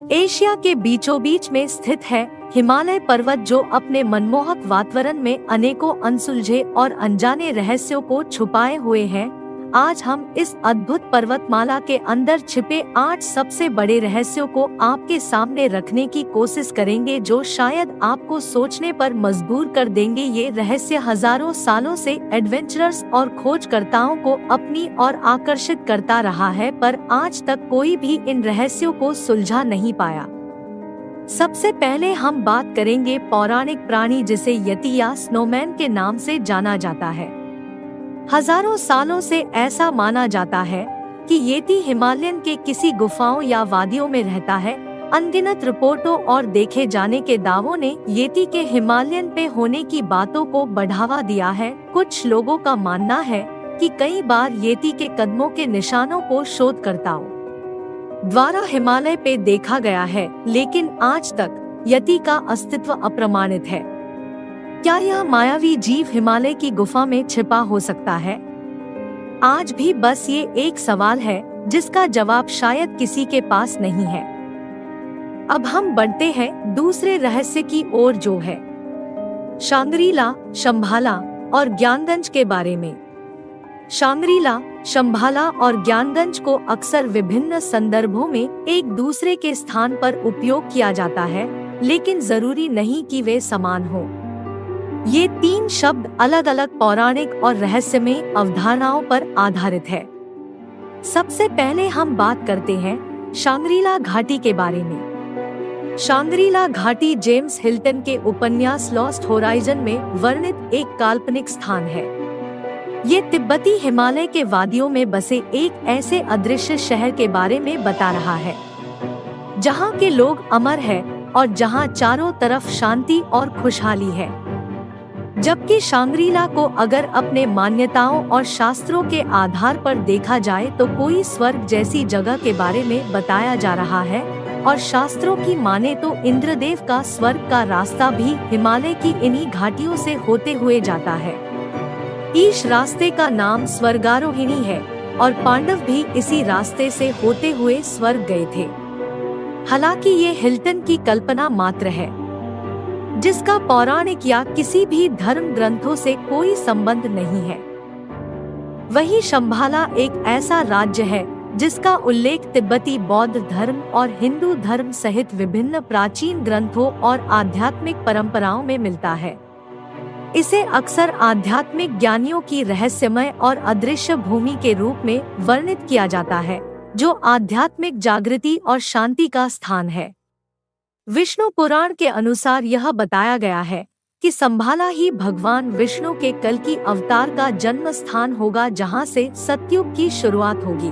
Asia के बीचों बीच में स्थित है हिमालय पर्वत, जो अपने मनमोहक वातावरण में अनेकों अनसुलझे और अनजाने रहस्यों को छुपाए हुए हैं। आज हम इस अद्भुत पर्वतमाला के अंदर छिपे 8 सबसे बड़े रहस्यों को आपके सामने रखने की कोशिश करेंगे, जो शायद आपको सोचने पर मजबूर कर देंगे। ये रहस्य हजारों सालों से एडवेंचरर्स और खोजकर्ताओं को अपनी ओर आकर्षित करता रहा है, पर आज तक कोई भी इन रहस्यों को सुलझा नहीं पाया। सबसे पहले हम बात करेंगे पौराणिक प्राणी जिसे यति या स्नोमैन के नाम से जाना जाता है। हजारों सालों से ऐसा माना जाता है कि येती हिमालयन के किसी गुफाओं या वादियों में रहता है। अनगिनत रिपोर्टों और देखे जाने के दावों ने येती के हिमालयन पे होने की बातों को बढ़ावा दिया है। कुछ लोगों का मानना है कि कई बार येती के कदमों के निशानों को शोधकर्ताओं द्वारा हिमालय पे देखा गया है, लेकिन आज तक यति का अस्तित्व अप्रमाणित है। क्या यह मायावी जीव हिमालय की गुफा में छिपा हो सकता है? आज भी बस ये एक सवाल है जिसका जवाब शायद किसी के पास नहीं है। अब हम बढ़ते हैं दूसरे रहस्य की ओर, जो है शांग्रीला, शंभाला और ज्ञानगंज के बारे में। शांग्रीला, शंभाला और ज्ञानगंज को अक्सर विभिन्न संदर्भों में एक दूसरे के स्थान पर उपयोग किया जाता है, लेकिन जरूरी नहीं कि वे समान हो। ये 3 शब्द अलग अलग पौराणिक और रहस्यमय अवधारणाओं पर आधारित है। सबसे पहले हम बात करते हैं शांग्रीला घाटी के बारे में। शांग्रीला घाटी जेम्स हिल्टन के उपन्यास लॉस्ट होराइजन में वर्णित एक काल्पनिक स्थान है। ये तिब्बती हिमालय के वादियों में बसे एक ऐसे अदृश्य शहर के बारे में बता रहा है, जहाँ के लोग अमर हैं और जहाँ चारों तरफ शांति और खुशहाली है। जबकि शांग्रीला को अगर अपने मान्यताओं और शास्त्रों के आधार पर देखा जाए तो कोई स्वर्ग जैसी जगह के बारे में बताया जा रहा है, और शास्त्रों की माने तो इंद्रदेव का स्वर्ग का रास्ता भी हिमालय की इन्हीं घाटियों से होते हुए जाता है। इस रास्ते का नाम स्वर्गारोहिणी है और पांडव भी इसी रास्ते से होते हुए स्वर्ग गए थे। हालांकि ये हिल्टन की कल्पना मात्र है, जिसका पौराणिक या किसी भी धर्म ग्रंथों से कोई संबंध नहीं है। वही शंभाला एक ऐसा राज्य है जिसका उल्लेख तिब्बती बौद्ध धर्म और हिंदू धर्म सहित विभिन्न प्राचीन ग्रंथों और आध्यात्मिक परंपराओं में मिलता है। इसे अक्सर आध्यात्मिक ज्ञानियों की रहस्यमय और अदृश्य भूमि के रूप में वर्णित किया जाता है, जो आध्यात्मिक जागृति और शांति का स्थान है। विष्णु पुराण के अनुसार यह बताया गया है कि संभाला ही भगवान विष्णु के कल्कि अवतार का जन्म स्थान होगा, जहां से सतयुग की शुरुआत होगी।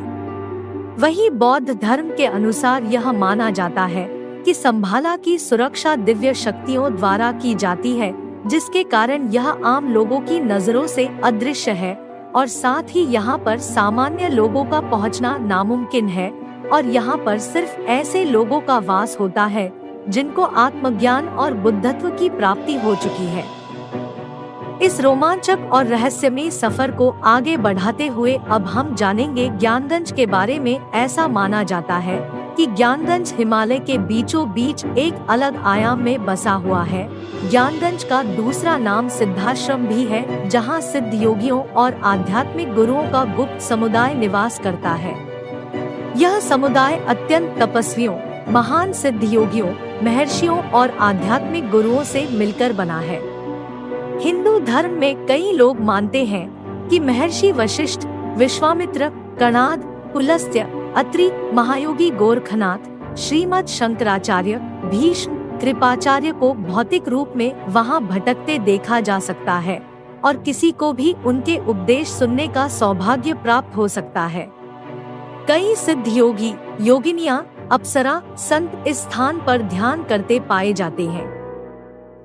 वही बौद्ध धर्म के अनुसार यह माना जाता है कि संभाला की सुरक्षा दिव्य शक्तियों द्वारा की जाती है, जिसके कारण यह आम लोगों की नजरों से अदृश्य है और साथ ही यहाँ पर सामान्य लोगों का पहुँचना नामुमकिन है, और यहाँ पर सिर्फ ऐसे लोगों का वास होता है जिनको आत्मज्ञान और बुद्धत्व की प्राप्ति हो चुकी है। इस रोमांचक और रहस्यमय सफर को आगे बढ़ाते हुए अब हम जानेंगे ज्ञानगंज के बारे में। ऐसा माना जाता है कि ज्ञानगंज हिमालय के बीचों बीच एक अलग आयाम में बसा हुआ है। ज्ञानगंज का दूसरा नाम सिद्धाश्रम भी है, जहां सिद्ध योगियों और आध्यात्मिक गुरुओं का गुप्त समुदाय निवास करता है। यह समुदाय अत्यंत तपस्वियों, महान सिद्ध योगियों, महर्षियों और आध्यात्मिक गुरुओं से मिलकर बना है। हिंदू धर्म में कई लोग मानते हैं कि महर्षि वशिष्ठ, विश्वामित्र, कणाद, पुलस्त्य, अत्रि, महायोगी गोरखनाथ, श्रीमद शंकराचार्य, भीष्म, कृपाचार्य को भौतिक रूप में वहां भटकते देखा जा सकता है और किसी को भी उनके उपदेश सुनने का सौभाग्य प्राप्त हो सकता है। कई सिद्ध योगी, योगिनियां, अप्सरा, संत इस स्थान पर ध्यान करते पाए जाते हैं।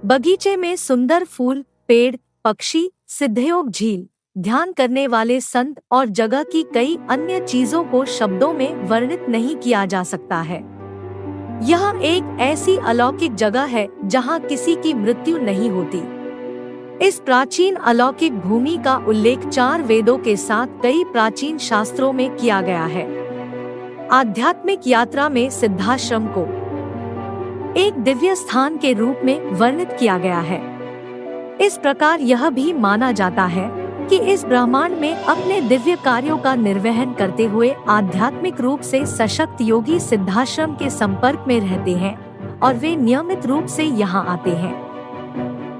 बगीचे में सुंदर फूल, पेड़, पक्षी, सिद्धयोग झील, ध्यान करने वाले संत और जगह की कई अन्य चीजों को शब्दों में वर्णित नहीं किया जा सकता है। यह एक ऐसी अलौकिक जगह है जहां किसी की मृत्यु नहीं होती। इस प्राचीन अलौकिक भूमि का उल्लेख 4 वेदों के साथ कई प्राचीन शास्त्रों में किया गया है। आध्यात्मिक यात्रा में सिद्धाश्रम को एक दिव्य स्थान के रूप में वर्णित किया गया है। इस प्रकार यह भी माना जाता है कि इस ब्रह्मांड में अपने दिव्य कार्यों का निर्वहन करते हुए आध्यात्मिक रूप से सशक्त योगी सिद्धाश्रम के संपर्क में रहते हैं और वे नियमित रूप से यहाँ आते हैं।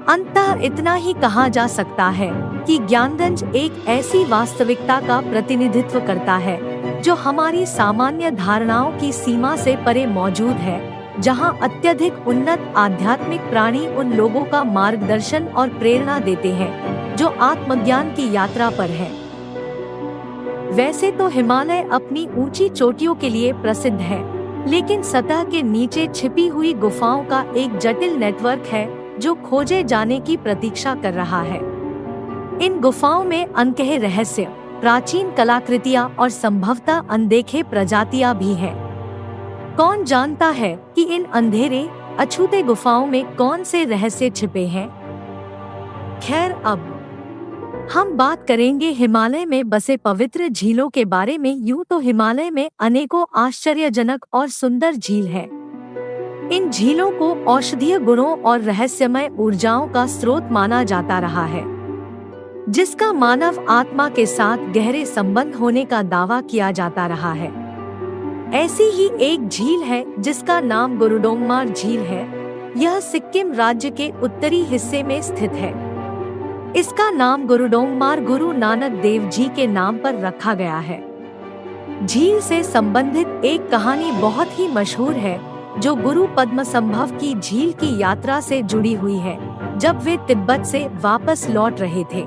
अंततः इतना ही कहा जा सकता है कि ज्ञानगंज एक ऐसी वास्तविकता का प्रतिनिधित्व करता है जो हमारी सामान्य धारणाओं की सीमा से परे मौजूद है, जहां अत्यधिक उन्नत आध्यात्मिक प्राणी उन लोगों का मार्गदर्शन और प्रेरणा देते हैं जो आत्मज्ञान की यात्रा पर हैं। वैसे तो हिमालय अपनी ऊंची चोटियों के लिए प्रसिद्ध है, लेकिन सतह के नीचे छिपी हुई गुफाओं का एक जटिल नेटवर्क है जो खोजे जाने की प्रतीक्षा कर रहा है। इन गुफाओं में अनकहे रहस्य, प्राचीन कलाकृतियां और संभवतः अनदेखे प्रजातियां भी हैं। कौन जानता है कि इन अंधेरे अछूते गुफाओं में कौन से रहस्य छिपे हैं। खैर, अब हम बात करेंगे हिमालय में बसे पवित्र झीलों के बारे में। यूं तो हिमालय में अनेकों आश्चर्यजनक और सुंदर झील हैं। इन झीलों को औषधीय गुणों और रहस्यमय ऊर्जाओं का स्रोत माना जाता रहा है, जिसका मानव आत्मा के साथ गहरे संबंध होने का दावा किया जाता रहा है। ऐसी ही एक झील है जिसका नाम गुरुडोंगमार झील है। यह सिक्किम राज्य के उत्तरी हिस्से में स्थित है। इसका नाम गुरुडोंगमार गुरु नानक देव जी के नाम पर रखा गया है। झील से संबंधित एक कहानी बहुत ही मशहूर है जो गुरु पद्मसंभव की झील की यात्रा से जुड़ी हुई है। जब वे तिब्बत से वापस लौट रहे थे,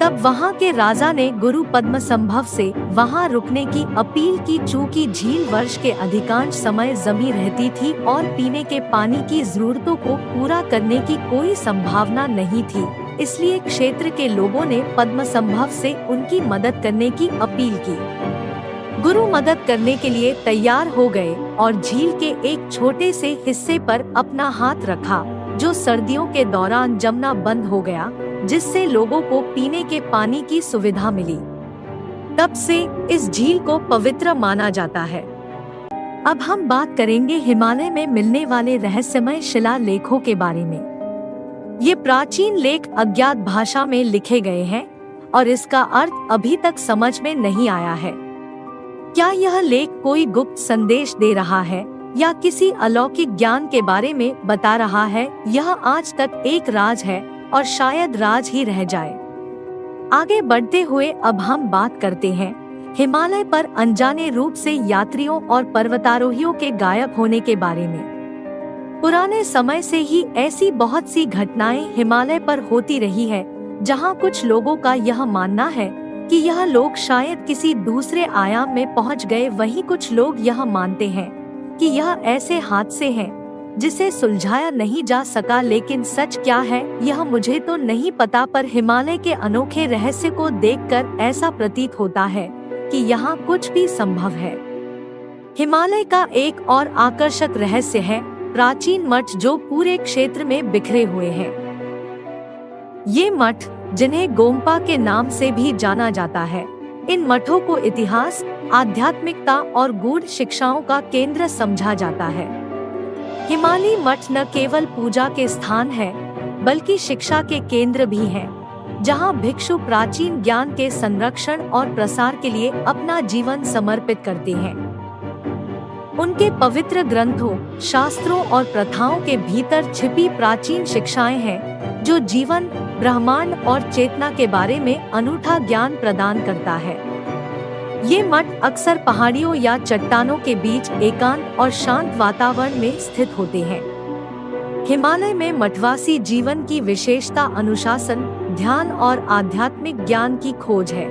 तब वहां के राजा ने गुरु पद्मसंभव से वहां रुकने की अपील की। चूंकि झील वर्ष के अधिकांश समय जमी रहती थी और पीने के पानी की जरूरतों को पूरा करने की कोई संभावना नहीं थी, इसलिए क्षेत्र के लोगों ने पद्मसंभव से उनकी मदद करने की अपील की। गुरु मदद करने के लिए तैयार हो गए और झील के एक छोटे से हिस्से पर अपना हाथ रखा, जो सर्दियों के दौरान जमना बंद हो गया, जिससे लोगों को पीने के पानी की सुविधा मिली। तब से इस झील को पवित्र माना जाता है। अब हम बात करेंगे हिमालय में मिलने वाले रहस्यमय शिलालेखों के बारे में। ये प्राचीन लेख अज्ञात भाषा में लिखे गए हैं और इसका अर्थ अभी तक समझ में नहीं आया है। क्या यह लेख कोई गुप्त संदेश दे रहा है या किसी अलौकिक ज्ञान के बारे में बता रहा है? यह आज तक एक राज है और शायद राज ही रह जाए। आगे बढ़ते हुए अब हम बात करते हैं हिमालय पर अनजाने रूप से यात्रियों और पर्वतारोहियों के गायब होने के बारे में। पुराने समय से ही ऐसी बहुत सी घटनाएं हिमालय पर होती रही है, जहां कुछ लोगों का यह मानना है कि यह लोग शायद किसी दूसरे आयाम में पहुंच गए। वहीं कुछ लोग यह मानते हैं कि यह ऐसे हादसे हैं जिसे सुलझाया नहीं जा सका। लेकिन सच क्या है यह मुझे तो नहीं पता, पर हिमालय के अनोखे रहस्य को देखकर ऐसा प्रतीत होता है कि यहाँ कुछ भी संभव है। हिमालय का एक और आकर्षक रहस्य है प्राचीन मठ, जो पूरे क्षेत्र में बिखरे हुए हैं। ये मठ, जिन्हें गोम्पा के नाम से भी जाना जाता है, इन मठों को इतिहास, आध्यात्मिकता और गूढ़ शिक्षाओं का केंद्र समझा जाता है। हिमालय मठ न केवल पूजा के स्थान है, बल्कि शिक्षा के केंद्र भी हैं, जहां भिक्षु प्राचीन ज्ञान के संरक्षण और प्रसार के लिए अपना जीवन समर्पित करते हैं। उनके पवित्र ग्रंथों, शास्त्रों और प्रथाओं के भीतर छिपी प्राचीन शिक्षाएं हैं, जो जीवन, ब्रह्मांड और चेतना के बारे में अनूठा ज्ञान प्रदान करता है। ये मठ अक्सर पहाड़ियों या चट्टानों के बीच एकांत और शांत वातावरण में स्थित होते हैं। हिमालय में मठवासी जीवन की विशेषता अनुशासन, ध्यान और आध्यात्मिक ज्ञान की खोज है,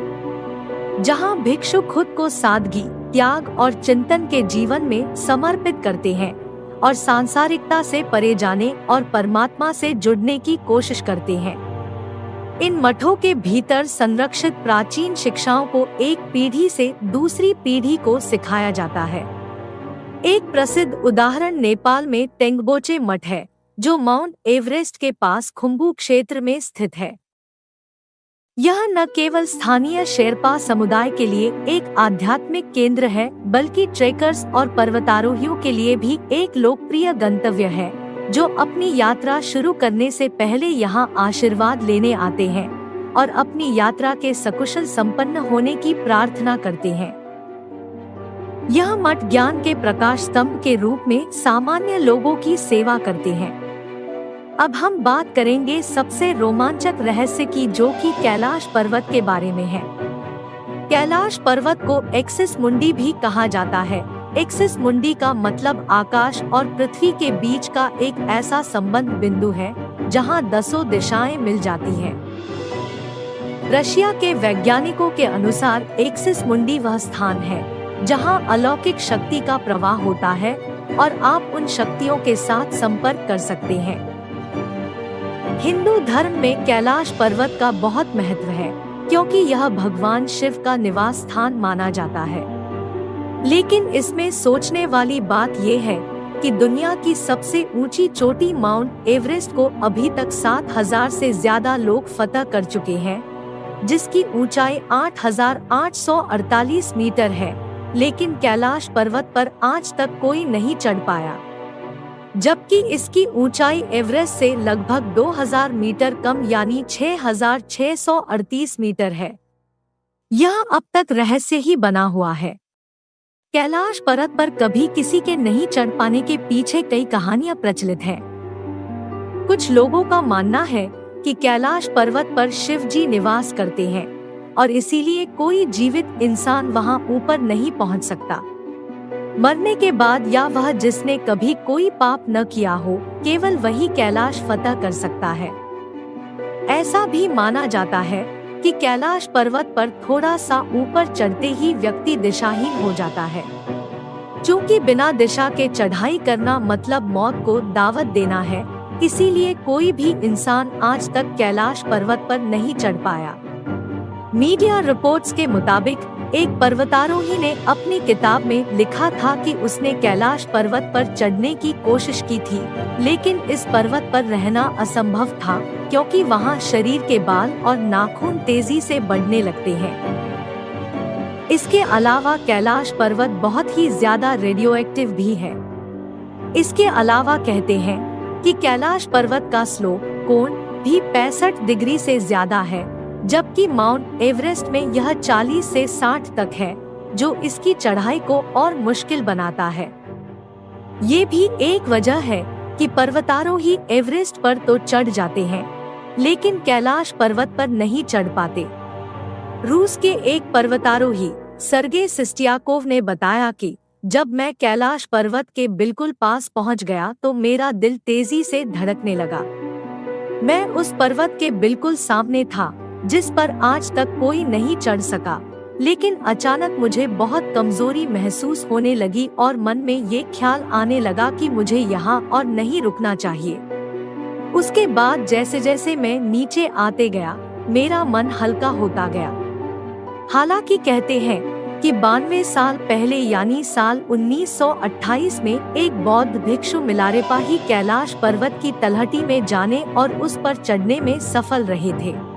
जहां भिक्षु खुद को सादगी, त्याग और चिंतन के जीवन में समर्पित करते हैं और सांसारिकता से परे जाने और परमात्मा से जुड़ने की कोशिश करते हैं। इन मठों के भीतर संरक्षित प्राचीन शिक्षाओं को एक पीढ़ी से दूसरी पीढ़ी को सिखाया जाता है। एक प्रसिद्ध उदाहरण नेपाल में टेंगबोचे मठ है, जो माउंट एवरेस्ट के पास खुम्बू क्षेत्र में स्थित है। यह न केवल स्थानीय शेरपा समुदाय के लिए एक आध्यात्मिक केंद्र है, बल्कि ट्रेकर्स और पर्वतारोहियों के लिए भी एक लोकप्रिय गंतव्य है, जो अपनी यात्रा शुरू करने से पहले यहाँ आशीर्वाद लेने आते हैं और अपनी यात्रा के सकुशल संपन्न होने की प्रार्थना करते हैं। यह मठ ज्ञान के प्रकाश स्तंभ के रूप में सामान्य लोगों की सेवा करते हैं। अब हम बात करेंगे सबसे रोमांचक रहस्य की, जो कि कैलाश पर्वत के बारे में है। कैलाश पर्वत को एक्सिस मुंडी भी कहा जाता है। एक्सिस मुंडी का मतलब आकाश और पृथ्वी के बीच का एक ऐसा संबंध बिंदु है जहां 10 दिशाएं मिल जाती हैं। रशिया के वैज्ञानिकों के अनुसार एक्सिस मुंडी वह स्थान है जहां अलौकिक शक्ति का प्रवाह होता है और आप उन शक्तियों के साथ संपर्क कर सकते हैं। हिंदू धर्म में कैलाश पर्वत का बहुत महत्व है, क्योंकि यह भगवान शिव का निवास स्थान माना जाता है। लेकिन इसमें सोचने वाली बात यह है कि दुनिया की सबसे ऊंची चोटी माउंट एवरेस्ट को अभी तक 7,000 से ज्यादा लोग फतह कर चुके हैं, जिसकी ऊंचाई 8,848 मीटर है, लेकिन कैलाश पर्वत पर आज तक कोई नहीं चढ़ पाया, जबकि इसकी ऊंचाई एवरेस्ट से लगभग 2,000 मीटर कम यानी 6,638 मीटर है। यह अब तक रहस्य ही बना हुआ है। कैलाश पर्वत पर कभी किसी के नहीं चढ़ पाने के पीछे कई कहानियां प्रचलित हैं। कुछ लोगों का मानना है कि कैलाश पर्वत पर शिव जी निवास करते हैं और इसीलिए कोई जीवित इंसान वहां ऊपर नहीं पहुंच सकता। मरने के बाद या वह जिसने कभी कोई पाप न किया हो, केवल वही कैलाश फतह कर सकता है। ऐसा भी माना जाता है कि कैलाश पर्वत पर थोड़ा सा ऊपर चढ़ते ही व्यक्ति दिशाहीन हो जाता है। चूँकि बिना दिशा के चढ़ाई करना मतलब मौत को दावत देना है, इसीलिए कोई भी इंसान आज तक कैलाश पर्वत पर नहीं चढ़ पाया। मीडिया रिपोर्ट्स के मुताबिक एक पर्वतारोही ने अपनी किताब में लिखा था कि उसने कैलाश पर्वत पर चढ़ने की कोशिश की थी, लेकिन इस पर्वत पर रहना असंभव था, क्योंकि वहां शरीर के बाल और नाखून तेजी से बढ़ने लगते हैं। इसके अलावा कैलाश पर्वत बहुत ही ज्यादा रेडियोएक्टिव भी है। इसके अलावा कहते हैं कि कैलाश पर्वत का स्लोप कोण भी 65 डिग्री से ज्यादा है, जबकि माउंट एवरेस्ट में यह 40 से 60 तक है, जो इसकी चढ़ाई को और मुश्किल बनाता है। ये भी एक वजह है कि पर्वतारोही एवरेस्ट पर तो चढ़ जाते हैं, लेकिन कैलाश पर्वत पर नहीं चढ़ पाते। रूस के एक पर्वतारोही सर्गे सिस्टियाकोव ने बताया कि जब मैं कैलाश पर्वत के बिल्कुल पास पहुंच गया तो मेरा दिल तेजी से धड़कने लगा। मैं उस पर्वत के बिल्कुल सामने था, जिस पर आज तक कोई नहीं चढ़ सका, लेकिन अचानक मुझे बहुत कमजोरी महसूस होने लगी और मन में ये ख्याल आने लगा कि मुझे यहाँ और नहीं रुकना चाहिए। उसके बाद जैसे जैसे मैं नीचे आते गया, मेरा मन हल्का होता गया। हालांकि कहते हैं कि 92 साल पहले यानी साल 1928 में एक बौद्ध भिक्षु मिलारेपा ही कैलाश पर्वत की तलहटी में जाने और उस पर चढ़ने में सफल रहे थे।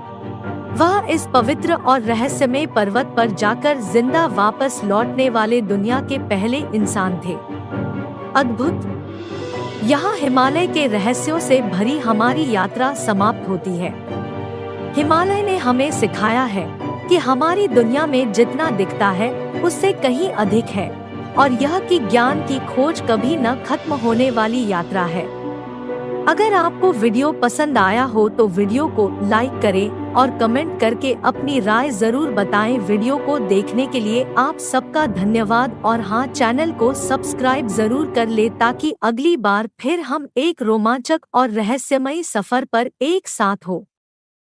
वह इस पवित्र और रहस्यमय पर्वत पर जाकर जिंदा वापस लौटने वाले दुनिया के पहले इंसान थे। अद्भुत। यहाँ हिमालय के रहस्यों से भरी हमारी यात्रा समाप्त होती है। हिमालय ने हमें सिखाया है कि हमारी दुनिया में जितना दिखता है उससे कहीं अधिक है, और यह कि ज्ञान की खोज कभी न खत्म होने वाली यात्रा है। अगर आपको वीडियो पसंद आया हो तो वीडियो को लाइक करें और कमेंट करके अपनी राय जरूर बताएं। वीडियो को देखने के लिए आप सबका धन्यवाद, और हाँ, चैनल को सब्सक्राइब जरूर कर ले ताकि अगली बार फिर हम एक रोमांचक और रहस्यमयी सफर पर एक साथ हो।